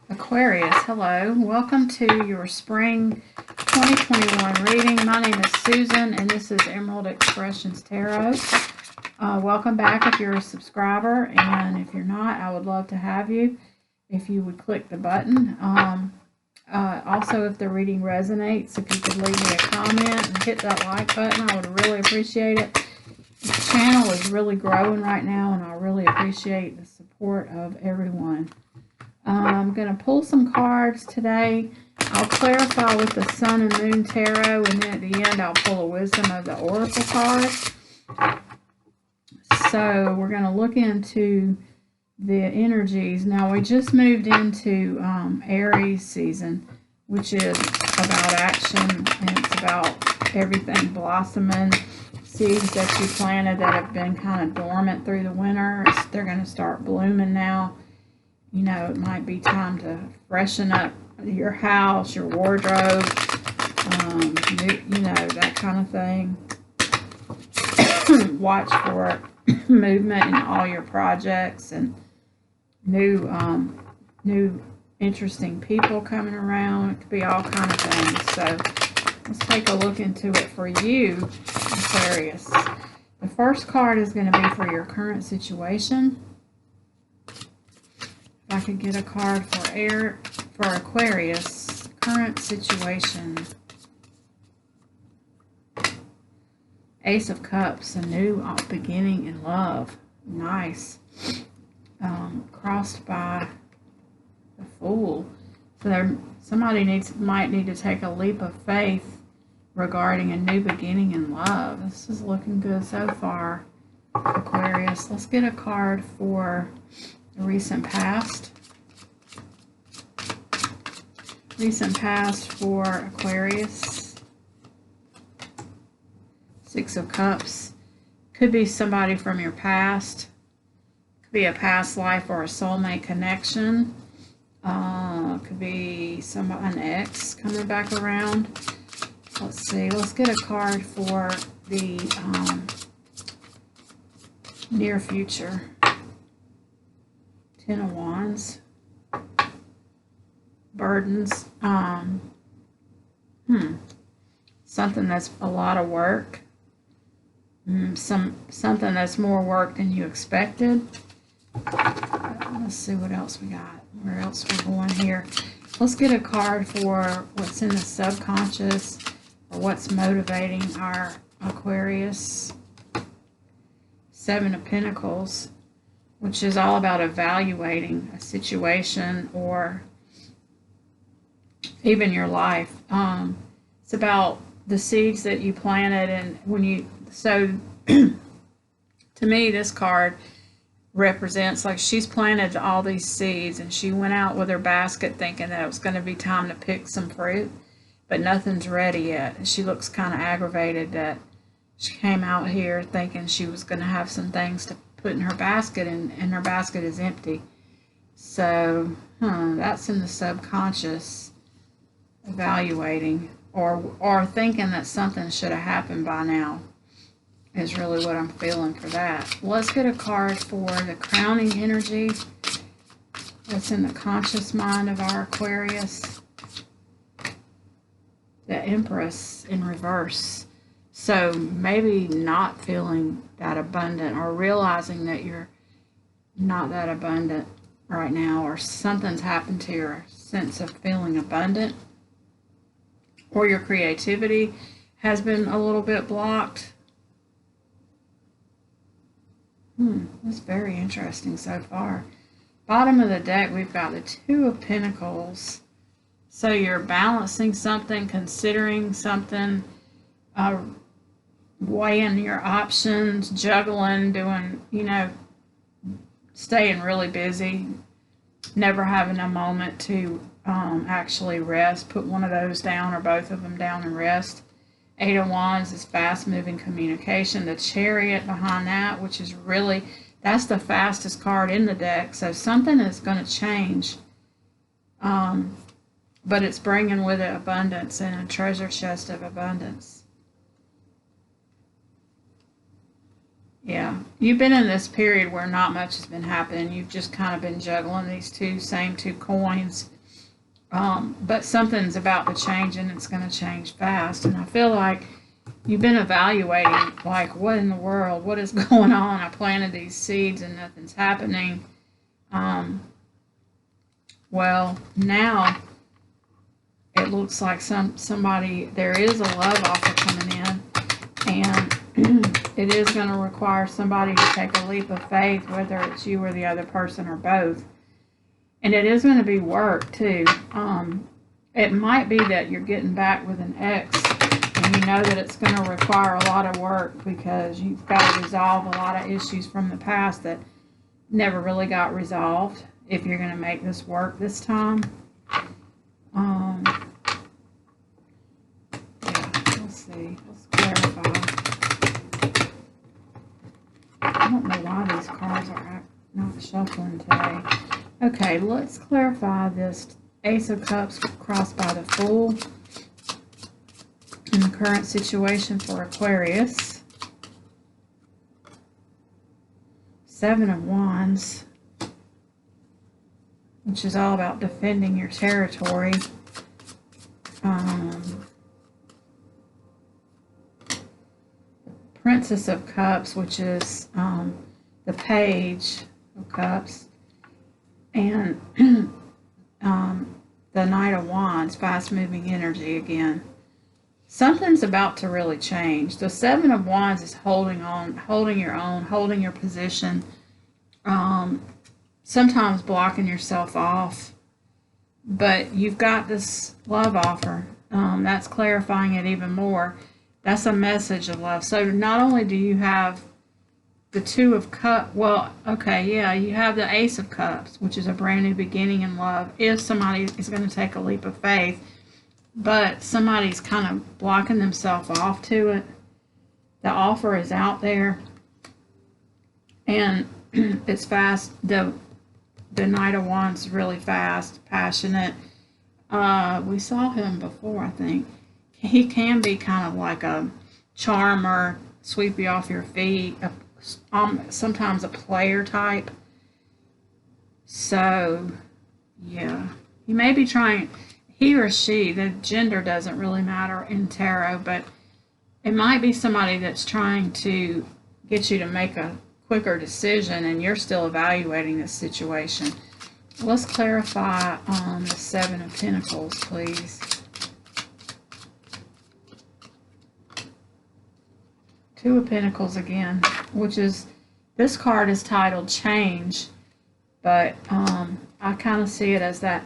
Aquarius, hello. Welcome to your spring 2021 reading. My name is Susan, and this is Emerald Expressions Tarot. Welcome back if you're a subscriber, and if you're not, I would love to have you if you would click the button. Also, if the reading resonates, if you could leave me a comment and hit that like button, I would really appreciate it. The channel is really growing right now, and I really appreciate the support of everyone. I'm going to pull some cards today. I'll clarify with the Sun and Moon Tarot, and then at the end I'll pull a Wisdom of the Oracle card. So we're going to look into the energies. Now we just moved into Aries season, which is about action, and it's about everything blossoming. Seeds that you planted that have been kind of dormant through the winter, they're going to start blooming now. You know, it might be time to freshen up your house, your wardrobe, you know, that kind of thing. Watch for movement in all your projects and new interesting people coming around. It could be all kind of things. So let's take a look into it for you, Aquarius. The first card is going to be for your current situation. If I could get a card for Aquarius, current situation. Ace of Cups, a new beginning in love. Nice. Crossed by the Fool. So somebody might need to take a leap of faith regarding a new beginning in love. This is looking good so far, Aquarius. Let's get a card for the recent past. Recent past for Aquarius. Six of Cups. Could be somebody from your past. Could be a past life or a soulmate connection. Could be an ex coming back around. Let's see. Let's get a card for the near future. Ten of Wands. Burdens. Something that's a lot of work. Something that's more work than you expected. Let's see what else we got. Where else we're going here. Let's get a card for what's in the subconscious or what's motivating our Aquarius. Seven of Pentacles, which is all about evaluating a situation or even your life. It's about the seeds that you planted, and so to me this card represents like she's planted all these seeds and she went out with her basket thinking that it was going to be time to pick some fruit, but nothing's ready yet. And she looks kind of aggravated that she came out here thinking she was going to have some things to put in her basket, and her basket is empty. So that's in the subconscious, evaluating or thinking that something should have happened by now is really what I'm feeling for that. Let's get a card for the crowning energy that's in the conscious mind of our Aquarius. The Empress in reverse. So maybe not feeling that abundant or realizing that you're not that abundant right now, or something's happened to your sense of feeling abundant, or your creativity has been a little bit blocked. That's very interesting so far. Bottom of the deck, we've got the Two of Pentacles. So you're balancing something, considering something, weighing your options, juggling, doing, staying really busy, never having a moment to actually rest. Put one of those down or both of them down and rest. Eight of Wands is fast-moving communication. The Chariot behind that, which is really, that's the fastest card in the deck. So something is going to change. But it's bringing with it abundance and a treasure chest of abundance. Yeah, you've been in this period where not much has been happening. You've just kind of been juggling these same two coins. But something's about to change, and it's going to change fast. And I feel like you've been evaluating, like, what in the world? What is going on? I planted these seeds and nothing's happening. Well, now it looks like somebody, there is a love offer coming in, and it is going to require somebody to take a leap of faith, whether it's you or the other person or both. And it is going to be work too. It might be that you're getting back with an ex, and you know that it's going to require a lot of work because you've got to resolve a lot of issues from the past that never really got resolved if you're going to make this work this time. Yeah, let's see. Let's clarify. I don't know why these cards are not shuffling today. Okay, let's clarify this Ace of Cups crossed by the Fool in the current situation for Aquarius. Seven of Wands, which is all about defending your territory. Princess of Cups, which is the Page of Cups, and the Knight of Wands, fast-moving energy again. Something's about to really change. The Seven of Wands is holding on, holding your own, holding your position, sometimes blocking yourself off. But you've got this love offer. That's clarifying it even more. That's a message of love. So not only do you have the Two of Cups, well, okay, yeah, you have the Ace of Cups, which is a brand new beginning in love, if somebody is going to take a leap of faith, but somebody's kind of blocking themselves off to it. The offer is out there, and it's fast. The Knight of Wands is really fast, passionate. We saw him before, I think. He can be kind of like a charmer, sweep you off your feet, sometimes a player type. So, yeah. He may be trying, he or she, the gender doesn't really matter in tarot, but it might be somebody that's trying to get you to make a quicker decision, and you're still evaluating this situation. Let's clarify the Seven of Pentacles, please. Two of Pentacles again, which is, this card is titled Change, but I kind of see it as that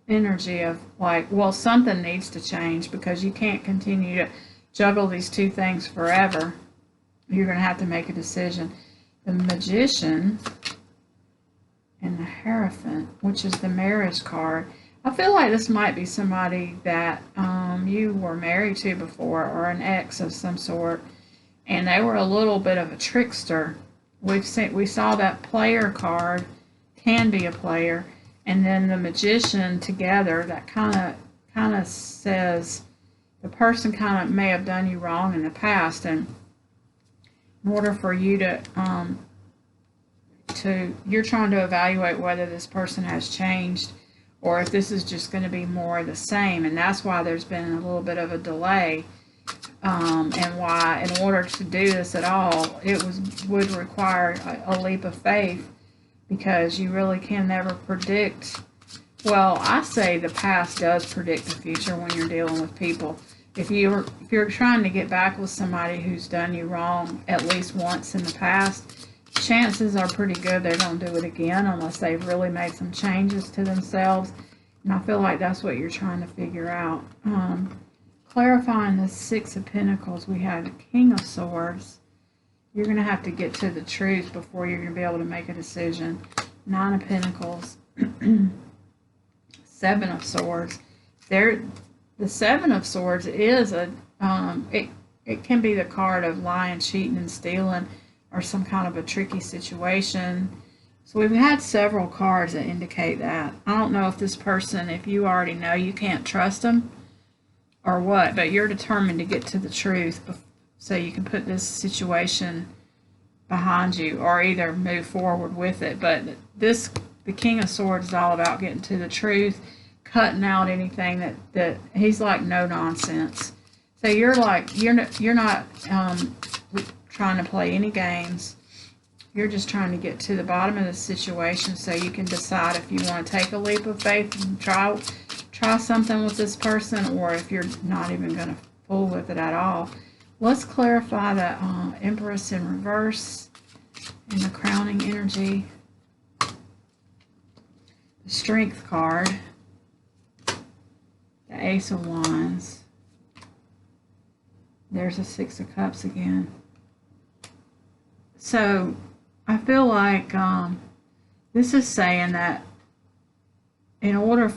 energy of like, well, something needs to change because you can't continue to juggle these two things forever. You're going to have to make a decision. The Magician and the Hierophant, which is the marriage card. I feel like this might be somebody that you were married to before, or an ex of some sort, and they were a little bit of a trickster. We saw that player card, can be a player, and then the Magician together. That kind of says the person kind of may have done you wrong in the past, and in order for you to you're trying to evaluate whether this person has changed or if this is just going to be more of the same, and that's why there's been a little bit of a delay. And why, in order to do this at all, it would require a leap of faith, because you really can never predict. Well, I say the past does predict the future when you're dealing with people. If you're trying to get back with somebody who's done you wrong at least once in the past, chances are pretty good they're going to do it again unless they've really made some changes to themselves. And I feel like that's what you're trying to figure out. Clarifying the Six of Pentacles, we have the King of Swords. You're going to have to get to the truth before you're going to be able to make a decision. Nine of Pentacles. Seven of Swords. The Seven of Swords is it can be the card of lying, cheating, and stealing, or some kind of a tricky situation. So we've had several cards that indicate that. I don't know if this person, if you already know you can't trust them or what, but you're determined to get to the truth so you can put this situation behind you or either move forward with it. But the King of Swords is all about getting to the truth, cutting out anything that he's like no nonsense. So you're like you're not trying to play any games. You're just trying to get to the bottom of the situation so you can decide if you want to take a leap of faith and try something with this person, or if you're not even going to fool with it at all. Let's clarify the Empress in reverse and the crowning energy. The Strength card. The Ace of Wands. There's a Six of Cups again. So I feel like this is saying that in order,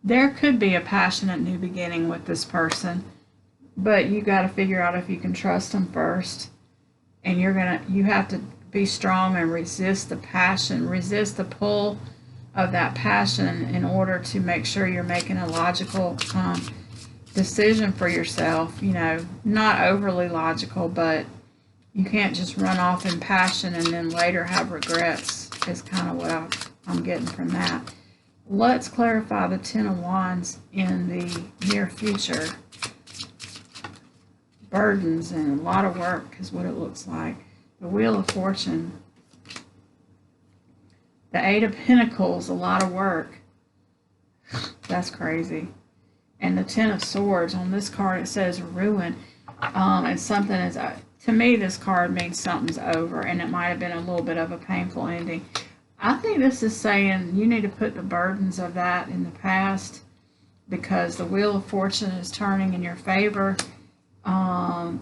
there could be a passionate new beginning with this person, but you got to figure out if you can trust them first, and you have to be strong and resist the passion, resist the pull of that passion in order to make sure you're making a logical decision for yourself. You know, not overly logical, but you can't just run off in passion and then later have regrets, is kind of what I'm getting from that. Let's clarify the Ten of Wands in the near future. Burdens and a lot of work is what it looks like. The Wheel of Fortune. The Eight of Pentacles, a lot of work. That's crazy. And the Ten of Swords. On this card it says ruin. And something is, to me this card means something's over, and it might have been a little bit of a painful ending. I think this is saying you need to put the burdens of that in the past, because the Wheel of Fortune is turning in your favor, and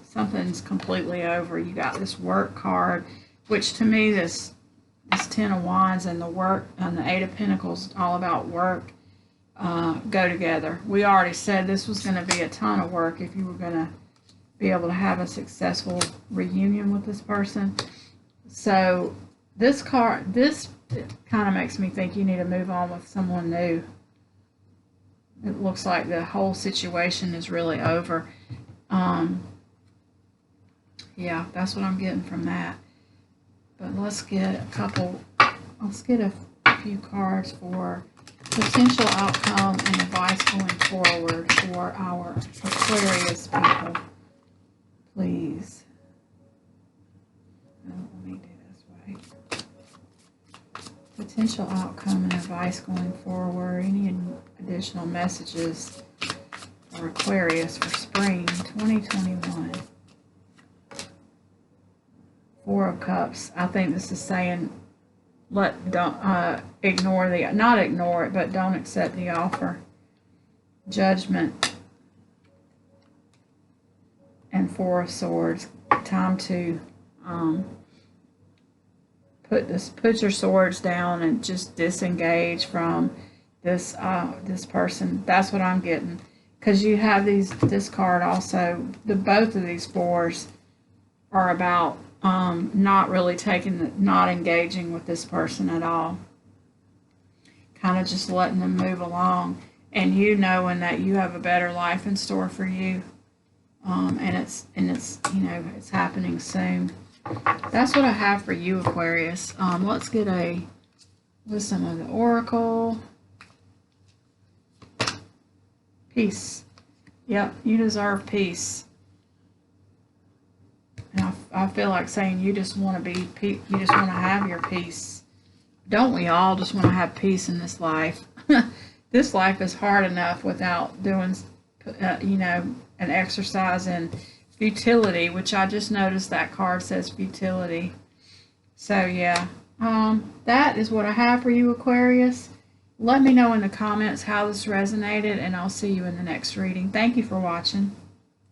something's completely over. You got this work card, which to me this Ten of Wands and the work and the Eight of Pentacles, all about work, go together. We already said this was going to be a ton of work if you were going to be able to have a successful reunion with this person. So this card, this kind of makes me think you need to move on with someone new. It looks like the whole situation is really over. Yeah, that's what I'm getting from that. But let's get a few cards for potential outcome and advice going forward for our Aquarius people. Please. No, let me do this way. Potential outcome and advice going forward. Any additional messages for Aquarius for spring 2021. Four of Cups. I think this is saying not ignore it, but don't accept the offer. Judgment. And Four of Swords. Time to put your swords down and just disengage from this person. That's what I'm getting, because you have this card also. Both of these fours are about not really not engaging with this person at all. Kind of just letting them move along, and you knowing that you have a better life in store for you. And it's it's happening soon. That's what I have for you, Aquarius. Let's get a wisdom of the Oracle. Peace. Yep, you deserve peace. And I feel like saying you just want to have your peace. Don't we all just want to have peace in this life? This life is hard enough without doing, an exercise in futility, which I just noticed that card says futility. So yeah, that is what I have for you, Aquarius. Let me know in the comments how this resonated, and I'll see you in the next reading. Thank you for watching.